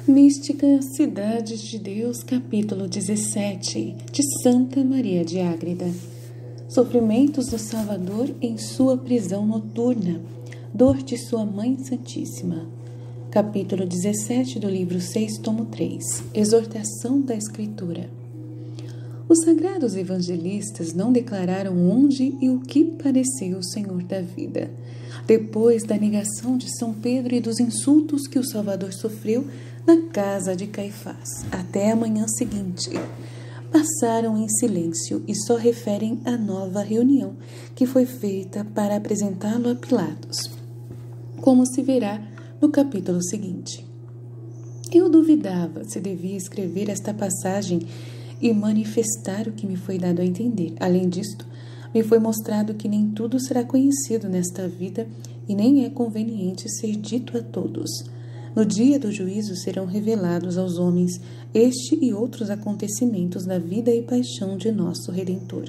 Mística Cidade de Deus, capítulo 17, de Santa Maria de Ágreda. Sofrimentos do Salvador em sua prisão noturna, dor de sua Mãe Santíssima. Capítulo 17 do livro 6, tomo 3. Exortação da Escritura. Os sagrados evangelistas não declararam onde e o que parecia o Senhor da vida. Depois da negação de São Pedro e dos insultos que o Salvador sofreu na casa de Caifás, até a manhã seguinte, passaram em silêncio e só referem a nova reunião que foi feita para apresentá-lo a Pilatos, como se verá no capítulo seguinte. Eu duvidava se devia escrever esta passagem e manifestar o que me foi dado a entender. Além disto, me foi mostrado que nem tudo será conhecido nesta vida e nem é conveniente ser dito a todos. No dia do juízo serão revelados aos homens este e outros acontecimentos da vida e paixão de nosso Redentor.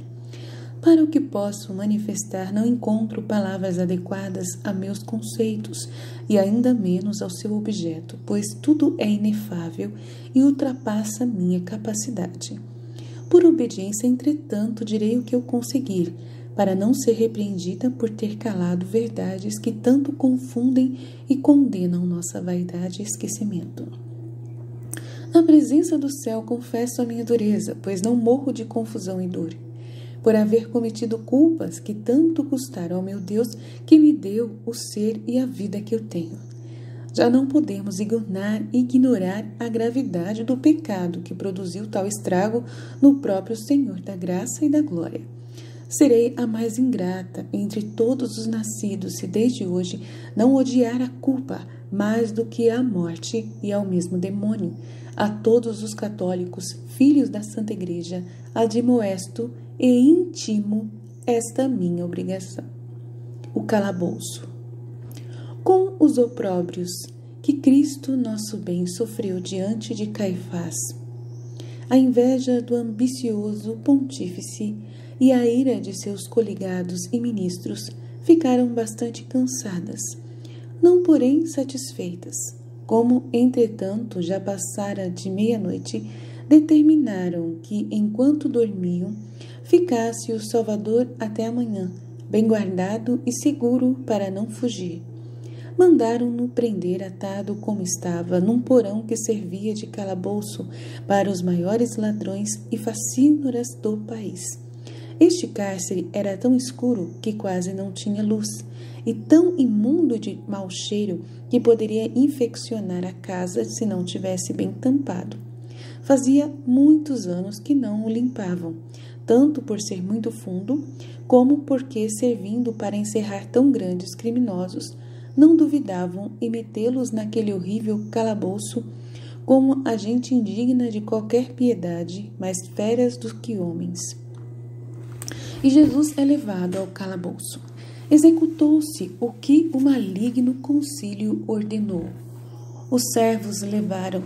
Para o que posso manifestar, não encontro palavras adequadas a meus conceitos e ainda menos ao seu objeto, pois tudo é inefável e ultrapassa minha capacidade. Por obediência, entretanto, direi o que eu conseguir, para não ser repreendida por ter calado verdades que tanto confundem e condenam nossa vaidade e esquecimento. Na presença do céu confesso a minha dureza, pois não morro de confusão e dor, por haver cometido culpas que tanto custaram ao meu Deus, que me deu o ser e a vida que eu tenho. Já não podemos ignorar a gravidade do pecado que produziu tal estrago no próprio Senhor da graça e da glória. Serei a mais ingrata entre todos os nascidos se desde hoje não odiar a culpa mais do que a morte e ao mesmo demônio. A todos os católicos, filhos da Santa Igreja, admoesto e intimo esta minha obrigação. O calabouço. Com os opróbrios que Cristo nosso bem sofreu diante de Caifás, a inveja do ambicioso pontífice e a ira de seus coligados e ministros ficaram bastante cansadas, não porém satisfeitas. Como, entretanto, já passara de meia-noite, determinaram que, enquanto dormiam, ficasse o Salvador até amanhã, bem guardado e seguro para não fugir. Mandaram-no prender atado como estava, num porão que servia de calabouço para os maiores ladrões e facínoras do país. Este cárcere era tão escuro que quase não tinha luz, e tão imundo de mau cheiro que poderia infeccionar a casa se não tivesse bem tampado. Fazia muitos anos que não o limpavam, tanto por ser muito fundo, como porque, servindo para encerrar tão grandes criminosos, não duvidavam em metê-los naquele horrível calabouço como a gente indigna de qualquer piedade, mais feras do que homens. E Jesus é levado ao calabouço. Executou-se o que o maligno concílio ordenou. Os servos levaram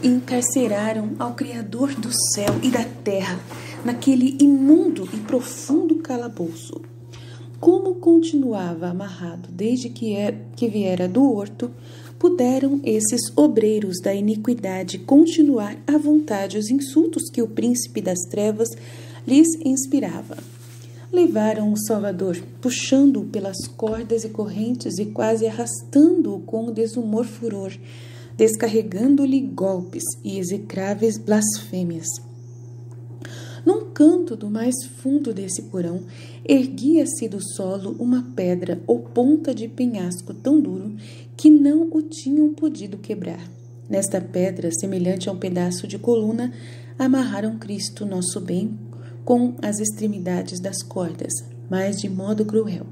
e encarceraram ao Criador do céu e da terra naquele imundo e profundo calabouço. Como continuava amarrado desde que viera do horto, puderam esses obreiros da iniquidade continuar à vontade os insultos que o príncipe das trevas lhes inspirava. Levaram o Salvador, puxando-o pelas cordas e correntes e quase arrastando-o com desumor furor, descarregando-lhe golpes e execráveis blasfêmias. Num canto do mais fundo desse porão, erguia-se do solo uma pedra ou ponta de penhasco tão duro que não o tinham podido quebrar. Nesta pedra, semelhante a um pedaço de coluna, amarraram Cristo, nosso bem, com as extremidades das cordas, mas de modo cruel.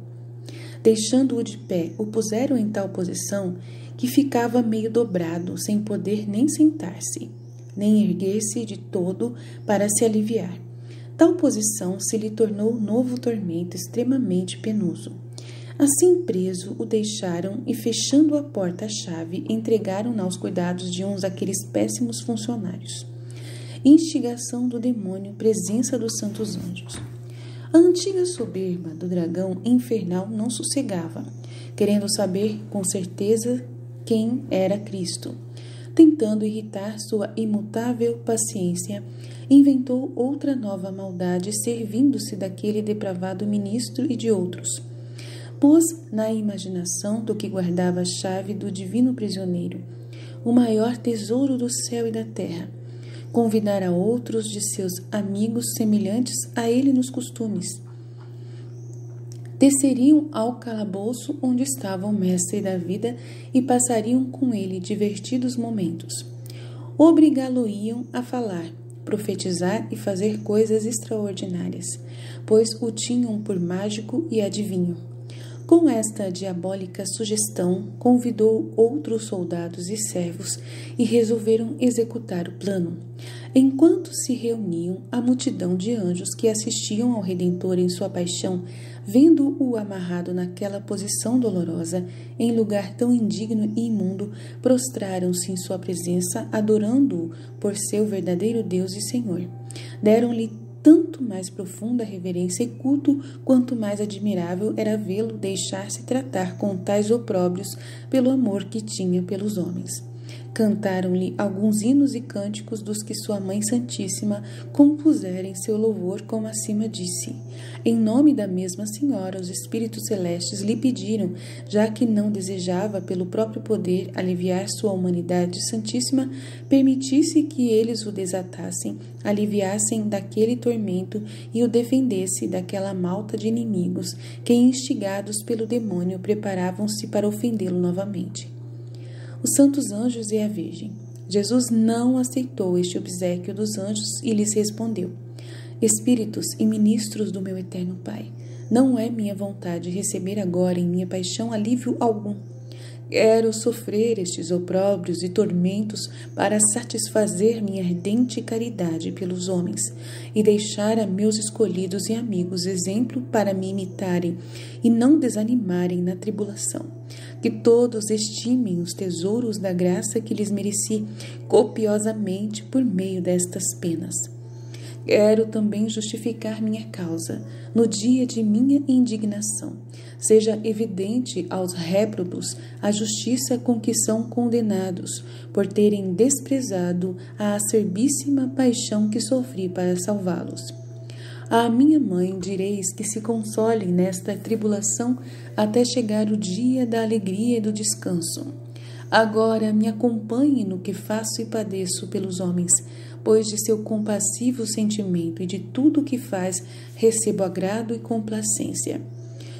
Deixando-o de pé, o puseram em tal posição que ficava meio dobrado, sem poder nem sentar-se, nem erguer-se de todo para se aliviar. Tal posição se lhe tornou novo tormento extremamente penoso. Assim preso, o deixaram e, fechando a porta à chave, entregaram-no aos cuidados de uns daqueles péssimos funcionários. Instigação do demônio, presença dos santos anjos. A antiga soberba do dragão infernal não sossegava, querendo saber com certeza quem era Cristo. Tentando irritar sua imutável paciência, inventou outra nova maldade, servindo-se daquele depravado ministro e de outros. Pôs na imaginação do que guardava a chave do divino prisioneiro, o maior tesouro do céu e da terra, convidara outros de seus amigos semelhantes a ele nos costumes. Desceriam ao calabouço onde estava o mestre da vida e passariam com ele divertidos momentos. Obrigá-lo-iam a falar, profetizar e fazer coisas extraordinárias, pois o tinham por mágico e adivinho. Com esta diabólica sugestão, convidou outros soldados e servos e resolveram executar o plano. Enquanto se reuniam, a multidão de anjos que assistiam ao Redentor em sua paixão, vendo-o amarrado naquela posição dolorosa, em lugar tão indigno e imundo, prostraram-se em sua presença, adorando-o por seu verdadeiro Deus e Senhor. Deram-lhe tanto mais profunda reverência e culto, quanto mais admirável era vê-lo deixar-se tratar com tais opróbrios pelo amor que tinha pelos homens. Cantaram-lhe alguns hinos e cânticos dos que sua Mãe Santíssima compusera em seu louvor, como acima disse. Em nome da mesma Senhora, os Espíritos Celestes lhe pediram, já que não desejava, pelo próprio poder, aliviar sua humanidade santíssima, permitisse que eles o desatassem, aliviassem daquele tormento e o defendesse daquela malta de inimigos que, instigados pelo demônio, preparavam-se para ofendê-lo novamente. Os santos anjos e a Virgem. Jesus não aceitou este obséquio dos anjos e lhes respondeu: Espíritos e ministros do meu eterno Pai, não é minha vontade receber agora em minha paixão alívio algum. Quero sofrer estes opróbrios e tormentos para satisfazer minha ardente caridade pelos homens e deixar a meus escolhidos e amigos exemplo para me imitarem e não desanimarem na tribulação. Que todos estimem os tesouros da graça que lhes mereci copiosamente por meio destas penas. Quero também justificar minha causa no dia de minha indignação. Seja evidente aos réprobos a justiça com que são condenados, por terem desprezado a acerbíssima paixão que sofri para salvá-los. À minha mãe direis que se consolem nesta tribulação até chegar o dia da alegria e do descanso. Agora me acompanhe no que faço e padeço pelos homens, pois de seu compassivo sentimento e de tudo o que faz recebo agrado e complacência.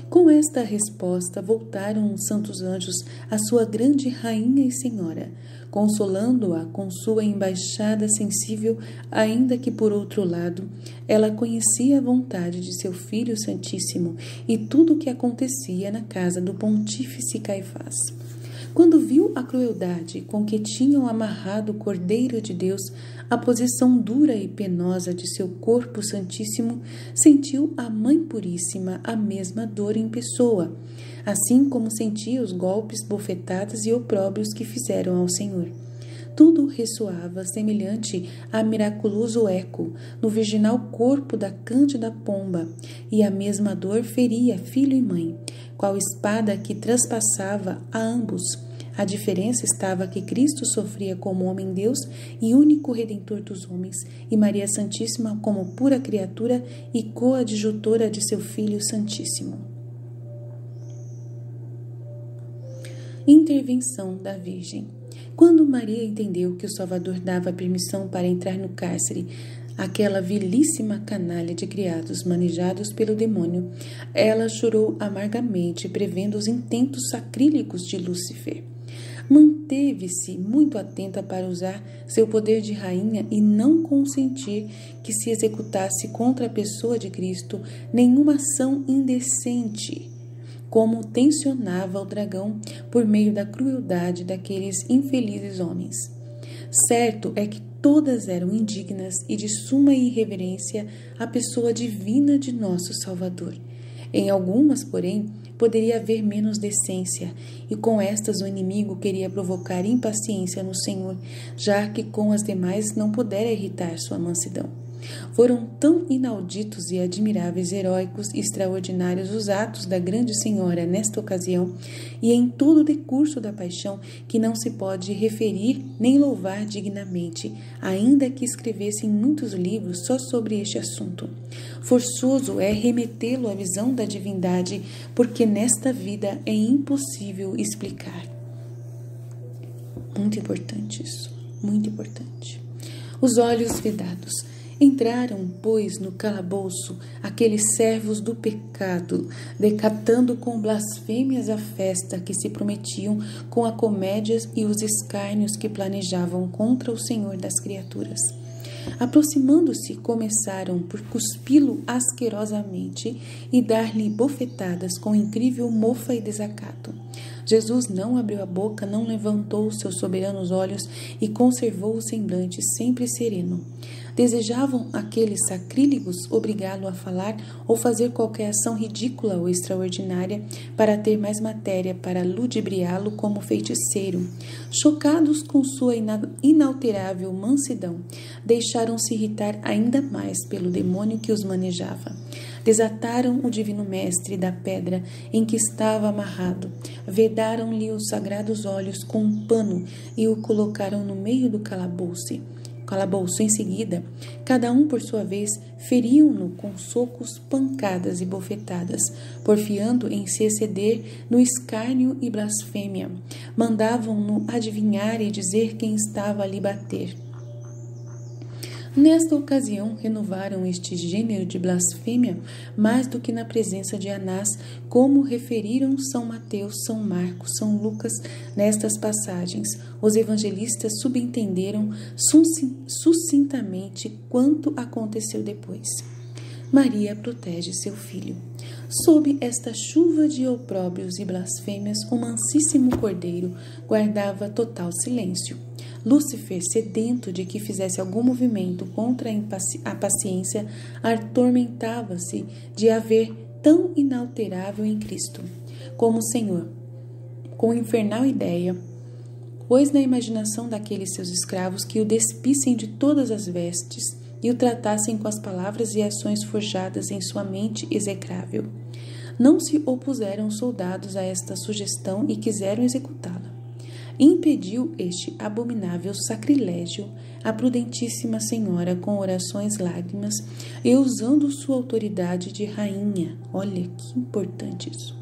Com esta resposta voltaram os santos anjos à sua grande rainha e senhora, consolando-a com sua embaixada sensível, ainda que por outro lado ela conhecia a vontade de seu Filho Santíssimo e tudo o que acontecia na casa do pontífice Caifás. Quando viu a crueldade com que tinham amarrado o Cordeiro de Deus, a posição dura e penosa de seu corpo santíssimo, sentiu a Mãe Puríssima a mesma dor em pessoa, assim como sentia os golpes, bofetadas e opróbrios que fizeram ao Senhor. Tudo ressoava semelhante a miraculoso eco no virginal corpo da cândida pomba, e a mesma dor feria filho e mãe, qual espada que transpassava a ambos. A diferença estava que Cristo sofria como homem-deus e único redentor dos homens, e Maria Santíssima como pura criatura e coadjutora de seu Filho Santíssimo. Intervenção da Virgem. Quando Maria entendeu que o Salvador dava permissão para entrar no cárcere aquela vilíssima canalha de criados manejados pelo demônio, ela chorou amargamente, prevendo os intentos sacrílegos de Lúcifer. Manteve-se muito atenta para usar seu poder de rainha e não consentir que se executasse contra a pessoa de Cristo nenhuma ação indecente, como tensionava o dragão por meio da crueldade daqueles infelizes homens. Certo é que todas eram indignas e de suma irreverência à pessoa divina de nosso Salvador. Em algumas, porém, poderia haver menos decência, e com estas o inimigo queria provocar impaciência no Senhor, já que com as demais não pudera irritar sua mansidão. Foram tão inauditos e admiráveis, heróicos e extraordinários os atos da grande senhora nesta ocasião e em todo o decurso da paixão que não se pode referir nem louvar dignamente, ainda que escrevessem muitos livros só sobre este assunto. Forçoso é remetê-lo à visão da divindade, porque nesta vida é impossível explicar. Muito importante isso, muito importante. Os olhos vedados. Entraram, pois, no calabouço aqueles servos do pecado, decatando com blasfêmias a festa que se prometiam com a comédia e os escárnios que planejavam contra o Senhor das criaturas. Aproximando-se, começaram por cuspi-lo asquerosamente e dar-lhe bofetadas com incrível mofa e desacato. Jesus não abriu a boca, não levantou os seus soberanos olhos e conservou o semblante sempre sereno. Desejavam aqueles sacrílegos obrigá-lo a falar ou fazer qualquer ação ridícula ou extraordinária para ter mais matéria para ludibriá-lo como feiticeiro. Chocados com sua inalterável mansidão, deixaram-se irritar ainda mais pelo demônio que os manejava. Desataram o divino mestre da pedra em que estava amarrado, vedaram-lhe os sagrados olhos com um pano e o colocaram no meio do calabouço. Em seguida, cada um por sua vez, feriam-no com socos, pancadas e bofetadas, porfiando em se exceder no escárnio e blasfêmia. Mandavam-no adivinhar e dizer quem estava a lhe bater. Nesta ocasião, renovaram este gênero de blasfêmia mais do que na presença de Anás, como referiram São Mateus, São Marcos, São Lucas nestas passagens. Os evangelistas subentenderam sucintamente quanto aconteceu depois. Maria protege seu filho. Sob esta chuva de opróbrios e blasfêmias, o mansíssimo cordeiro guardava total silêncio. Lúcifer, sedento de que fizesse algum movimento contra a paciência, atormentava-se de haver tão inalterável em Cristo como o Senhor, com infernal ideia, pôs na imaginação daqueles seus escravos que o despissem de todas as vestes e o tratassem com as palavras e ações forjadas em sua mente execrável. Não se opuseram soldados a esta sugestão e quiseram executá-la. Impediu este abominável sacrilégio a prudentíssima senhora com orações, lágrimas e usando sua autoridade de rainha. Olha que importante isso.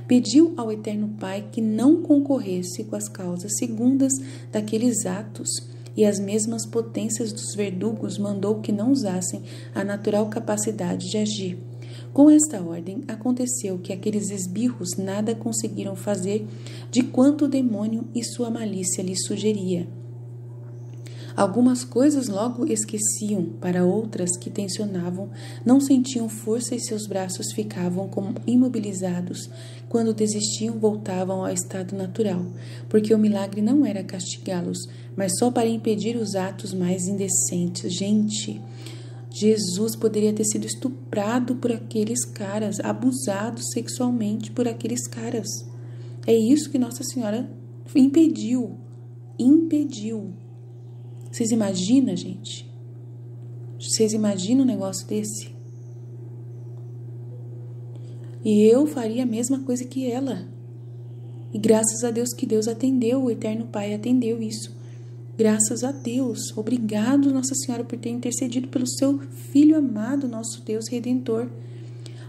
Pediu ao Eterno Pai que não concorresse com as causas segundas daqueles atos e as mesmas potências dos verdugos mandou que não usassem a natural capacidade de agir. Com esta ordem, aconteceu que aqueles esbirros nada conseguiram fazer de quanto o demônio e sua malícia lhes sugeria. Algumas coisas logo esqueciam, para outras que tensionavam, não sentiam força e seus braços ficavam como imobilizados. Quando desistiam, voltavam ao estado natural, porque o milagre não era castigá-los, mas só para impedir os atos mais indecentes. Gente, Jesus poderia ter sido estuprado por aqueles caras, abusado sexualmente por aqueles caras. É isso que Nossa Senhora impediu. Vocês imaginam, gente? Vocês imaginam um negócio desse? E eu faria a mesma coisa que ela. E graças a Deus que Deus atendeu, o Eterno Pai atendeu isso. Graças a Deus. Obrigado, Nossa Senhora, por ter intercedido pelo seu Filho amado, nosso Deus Redentor.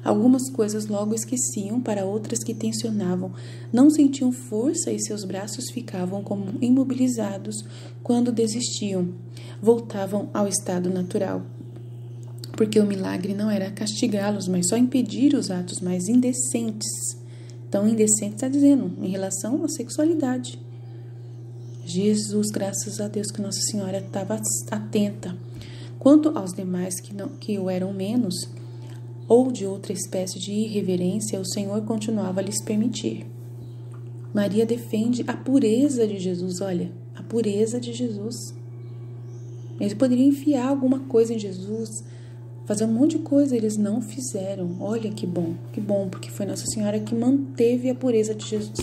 Algumas coisas logo esqueciam, para outras que tensionavam. Não sentiam força e seus braços ficavam como imobilizados. Quando desistiam, voltavam ao estado natural. Porque o milagre não era castigá-los, mas só impedir os atos mais indecentes. Então, indecente está dizendo, em relação à sexualidade. Jesus, graças a Deus que Nossa Senhora estava atenta. Quanto aos demais que o eram menos, ou de outra espécie de irreverência, o Senhor continuava a lhes permitir. Maria defende a pureza de Jesus, olha, a pureza de Jesus. Eles poderiam enfiar alguma coisa em Jesus, fazer um monte de coisa, eles não fizeram. Olha que bom, porque foi Nossa Senhora que manteve a pureza de Jesus.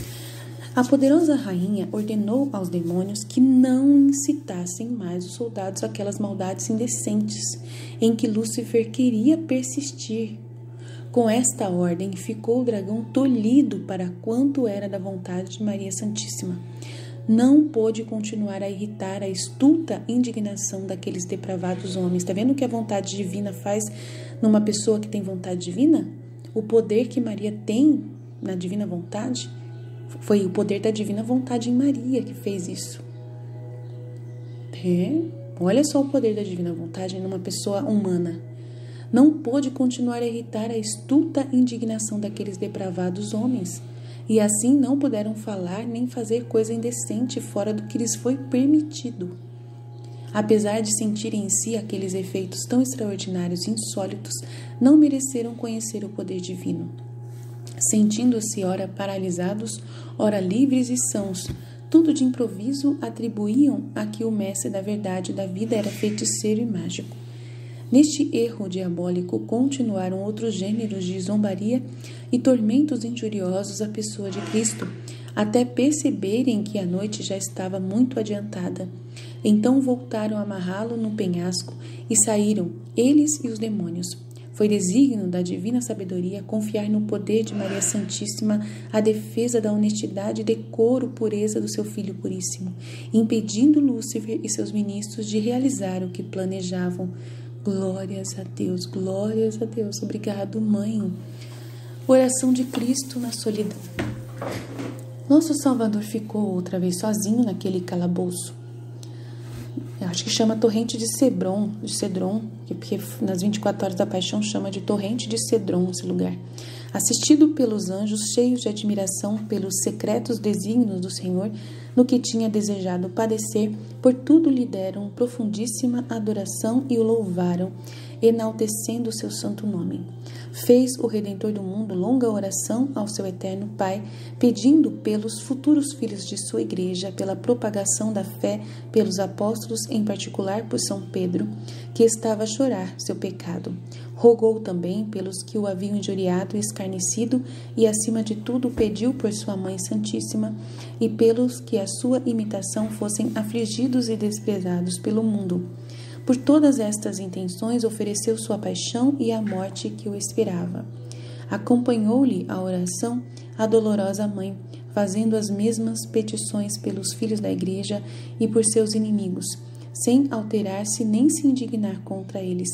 A poderosa rainha ordenou aos demônios que não incitassem mais os soldados àquelas maldades indecentes em que Lúcifer queria persistir. Com esta ordem, ficou o dragão tolhido para quanto era da vontade de Maria Santíssima. Não pôde continuar a irritar a estulta indignação daqueles depravados homens. Está vendo o que a vontade divina faz numa pessoa que tem vontade divina? O poder que Maria tem na divina vontade, foi o poder da divina vontade em Maria que fez isso. Olha só o poder da divina vontade numa pessoa humana. Não pôde continuar a irritar a estulta indignação daqueles depravados homens, e assim não puderam falar nem fazer coisa indecente fora do que lhes foi permitido. Apesar de sentirem em si aqueles efeitos tão extraordinários e insólitos, não mereceram conhecer o poder divino. Sentindo-se ora paralisados, ora livres e sãos, tudo de improviso atribuíam a que o mestre da verdade da vida era feiticeiro e mágico. Neste erro diabólico continuaram outros gêneros de zombaria e tormentos injuriosos à pessoa de Cristo, até perceberem que a noite já estava muito adiantada. Então voltaram a amarrá-lo no penhasco e saíram, eles e os demônios. Foi desígnio da divina sabedoria confiar no poder de Maria Santíssima a defesa da honestidade, decoro, pureza do seu Filho Puríssimo, impedindo Lúcifer e seus ministros de realizar o que planejavam. Glórias a Deus, glórias a Deus. Obrigado, Mãe. Oração de Cristo na solidão. Nosso Salvador ficou outra vez sozinho naquele calabouço. Eu acho que chama Torrente de Cedron, porque nas 24 horas da paixão chama de Torrente de Cedron esse lugar. Assistido pelos anjos, cheios de admiração pelos secretos desígnios do Senhor, no que tinha desejado padecer, por tudo lhe deram profundíssima adoração e o louvaram, enaltecendo o seu santo nome. Fez o Redentor do mundo longa oração ao seu eterno Pai, pedindo pelos futuros filhos de sua igreja, pela propagação da fé, pelos apóstolos, em particular por São Pedro, que estava a chorar seu pecado. Rogou também pelos que o haviam injuriado e escarnecido, e acima de tudo pediu por sua Mãe Santíssima, e pelos que a sua imitação fossem afligidos e desprezados pelo mundo. Por todas estas intenções ofereceu sua paixão e a morte que o esperava. Acompanhou-lhe a oração a dolorosa Mãe, fazendo as mesmas petições pelos filhos da Igreja e por seus inimigos, sem alterar-se nem se indignar contra eles.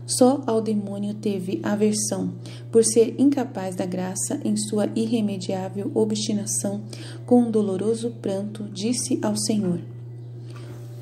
Só ao demônio teve aversão, por ser incapaz da graça em sua irremediável obstinação, com um doloroso pranto disse ao Senhor: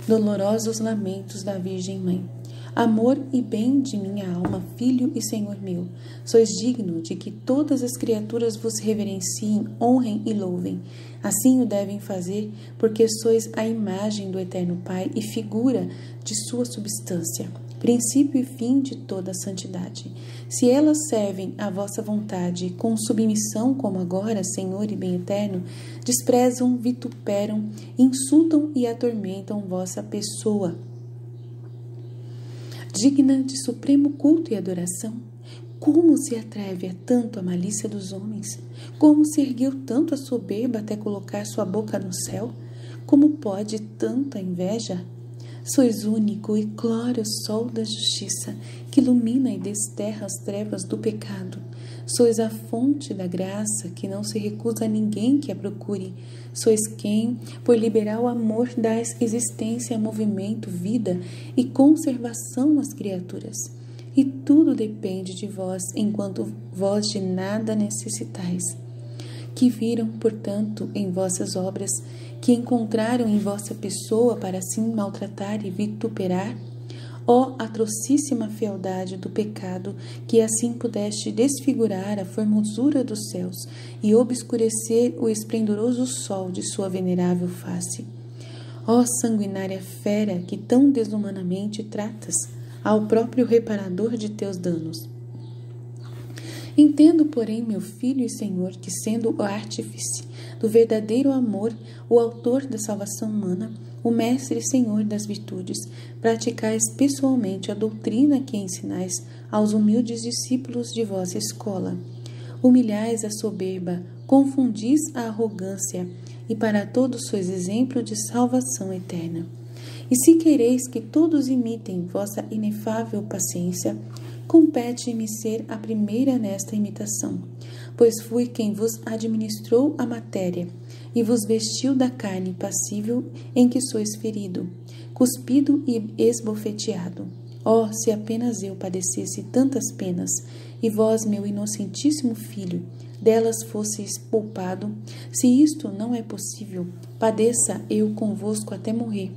dolorosos lamentos da Virgem Mãe, amor e bem de minha alma, Filho e Senhor meu, sois digno de que todas as criaturas vos reverenciem, honrem e louvem. Assim o devem fazer, porque sois a imagem do Eterno Pai e figura de sua substância, princípio e fim de toda a santidade. Se elas servem à vossa vontade com submissão, como agora, Senhor e bem eterno, desprezam, vituperam, insultam e atormentam vossa pessoa, digna de supremo culto e adoração. Como se atreve a tanto a malícia dos homens? Como se ergueu tanto a soberba até colocar sua boca no céu? Como pode tanta inveja? Sois único e claro sol da justiça, que ilumina e desterra as trevas do pecado. Sois a fonte da graça, que não se recusa a ninguém que a procure. Sois quem, por liberar o amor, dais existência, movimento, vida e conservação às criaturas. E tudo depende de vós, enquanto vós de nada necessitais. Que viram, portanto, em vossas obras, que encontraram em vossa pessoa para assim maltratar e vituperar? Ó atrocíssima fealdade do pecado, que assim pudeste desfigurar a formosura dos céus e obscurecer o esplendoroso sol de sua venerável face. Ó sanguinária fera, que tão desumanamente tratas ao próprio reparador de teus danos. Entendo, porém, meu Filho e Senhor, que sendo o artífice do verdadeiro amor, o autor da salvação humana, o mestre e senhor das virtudes, praticais pessoalmente a doutrina que ensinais aos humildes discípulos de vossa escola. Humilhais a soberba, confundis a arrogância e para todos sois exemplo de salvação eterna. E se quereis que todos imitem vossa inefável paciência, compete-me ser a primeira nesta imitação, pois fui quem vos administrou a matéria e vos vestiu da carne passível em que sois ferido, cuspido e esbofeteado. Oh, se apenas eu padecesse tantas penas, e vós, meu inocentíssimo filho, delas fosseis poupado, se isto não é possível, padeça eu convosco até morrer.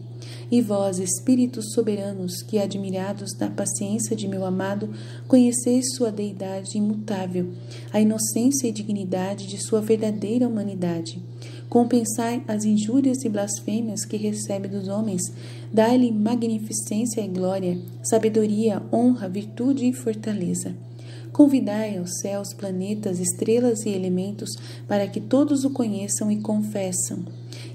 E vós, espíritos soberanos, que admirados da paciência de meu amado, conheceis sua deidade imutável, a inocência e dignidade de sua verdadeira humanidade, compensai as injúrias e blasfêmias que recebe dos homens, dai-lhe magnificência e glória, sabedoria, honra, virtude e fortaleza. Convidai aos céus, planetas, estrelas e elementos, para que todos o conheçam e confessam.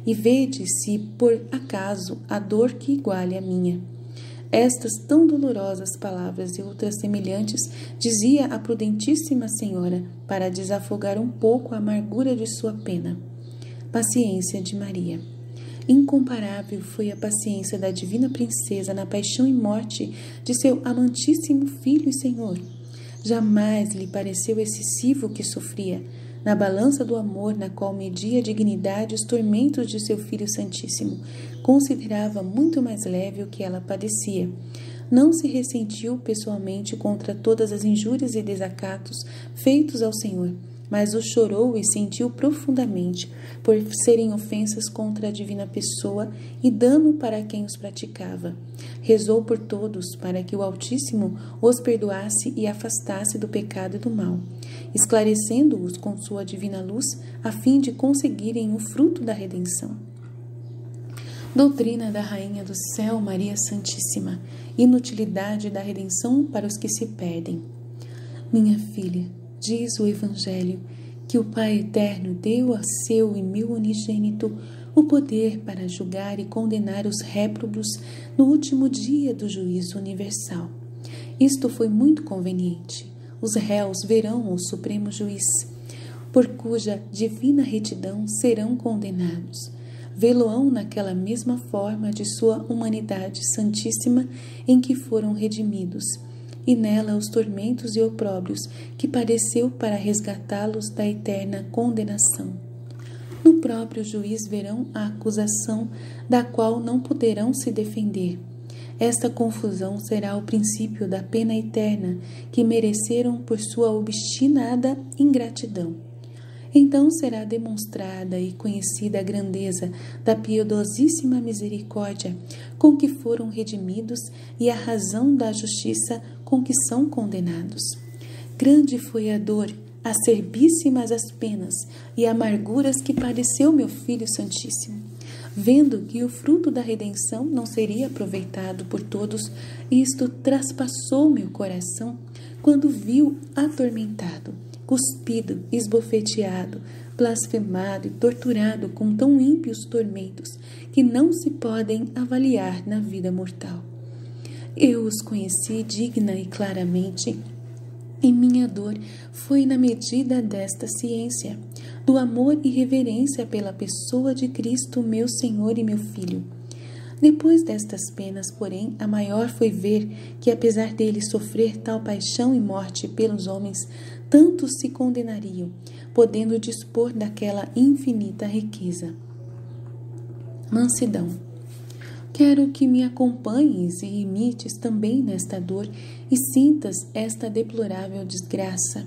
E vede se, por acaso, há dor que iguale a minha. Estas tão dolorosas palavras e outras semelhantes dizia a prudentíssima senhora, para desafogar um pouco a amargura de sua pena. Paciência de Maria. Incomparável foi a paciência da divina princesa na paixão e morte de seu amantíssimo filho e senhor. Jamais lhe pareceu excessivo o que sofria. Na balança do amor, na qual media a dignidade e os tormentos de seu Filho Santíssimo, considerava muito mais leve o que ela padecia. Não se ressentiu pessoalmente contra todas as injúrias e desacatos feitos ao Senhor, mas o chorou e sentiu profundamente por serem ofensas contra a divina pessoa e dano para quem os praticava. Rezou por todos para que o Altíssimo os perdoasse e afastasse do pecado e do mal, esclarecendo-os com sua divina luz, a fim de conseguirem o fruto da redenção. Doutrina da Rainha do Céu, Maria Santíssima. Inutilidade da redenção para os que se perdem. Minha filha, diz o Evangelho, que o Pai Eterno deu a seu e meu unigênito o poder para julgar e condenar os réprobos no último dia do juízo universal. Isto foi muito conveniente. Os réus verão o Supremo Juiz, por cuja divina retidão serão condenados. Vê-lo-ão naquela mesma forma de sua humanidade santíssima em que foram redimidos, e nela os tormentos e opróbrios que padeceu para resgatá-los da eterna condenação. No próprio juiz verão a acusação da qual não poderão se defender. Esta confusão será o princípio da pena eterna que mereceram por sua obstinada ingratidão. Então será demonstrada e conhecida a grandeza da piedosíssima misericórdia com que foram redimidos e a razão da justiça com que são condenados. Grande foi a dor, acerbíssimas as penas e amarguras que padeceu meu Filho Santíssimo. Vendo que o fruto da redenção não seria aproveitado por todos, isto traspassou meu coração quando viu atormentado, cuspido, esbofeteado, blasfemado e torturado com tão ímpios tormentos que não se podem avaliar na vida mortal. Eu os conheci digna e claramente, e minha dor foi na medida desta ciência, do amor e reverência pela pessoa de Cristo, meu Senhor e meu Filho. Depois destas penas, porém, a maior foi ver que, apesar dele sofrer tal paixão e morte pelos homens, tantos se condenariam, podendo dispor daquela infinita riqueza. Mansidão. Quero que me acompanhes e imites também nesta dor e sintas esta deplorável desgraça.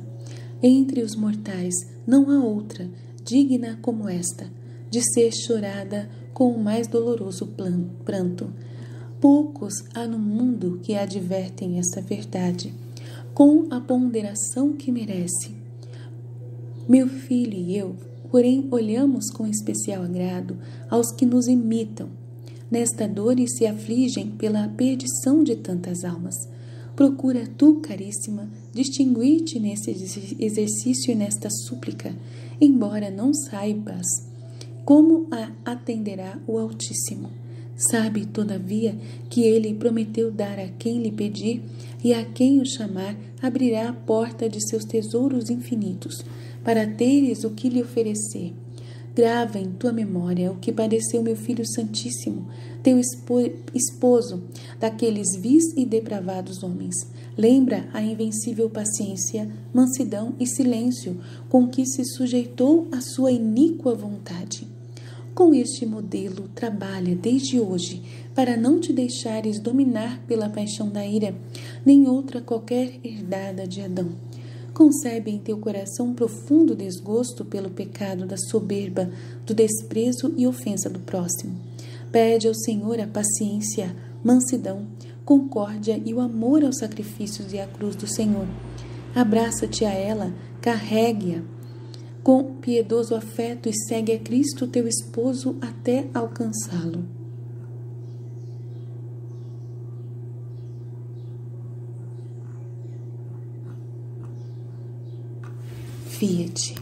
Entre os mortais não há outra, digna como esta, de ser chorada com o mais doloroso pranto. Poucos há no mundo que advertem esta verdade, com a ponderação que merece. Meu filho e eu, porém, olhamos com especial agrado aos que nos imitam nesta dor e se afligem pela perdição de tantas almas. Procura tu, caríssima, distinguir-te nesse exercício e nesta súplica, embora não saibas como a atenderá o Altíssimo. Sabe, todavia, que ele prometeu dar a quem lhe pedir e a quem o chamar abrirá a porta de seus tesouros infinitos, para teres o que lhe oferecer. Grava em tua memória o que padeceu meu Filho Santíssimo, teu esposo, daqueles vis e depravados homens. Lembra a invencível paciência, mansidão e silêncio com que se sujeitou à sua iníqua vontade. Com este modelo, trabalha desde hoje para não te deixares dominar pela paixão da ira, nem outra qualquer herdada de Adão. Concebe em teu coração profundo desgosto pelo pecado da soberba, do desprezo e ofensa do próximo. Pede ao Senhor a paciência, mansidão, concórdia e o amor aos sacrifícios e à cruz do Senhor. Abraça-te a ela, carregue-a com piedoso afeto e segue a Cristo, teu esposo, até alcançá-lo. Fiat.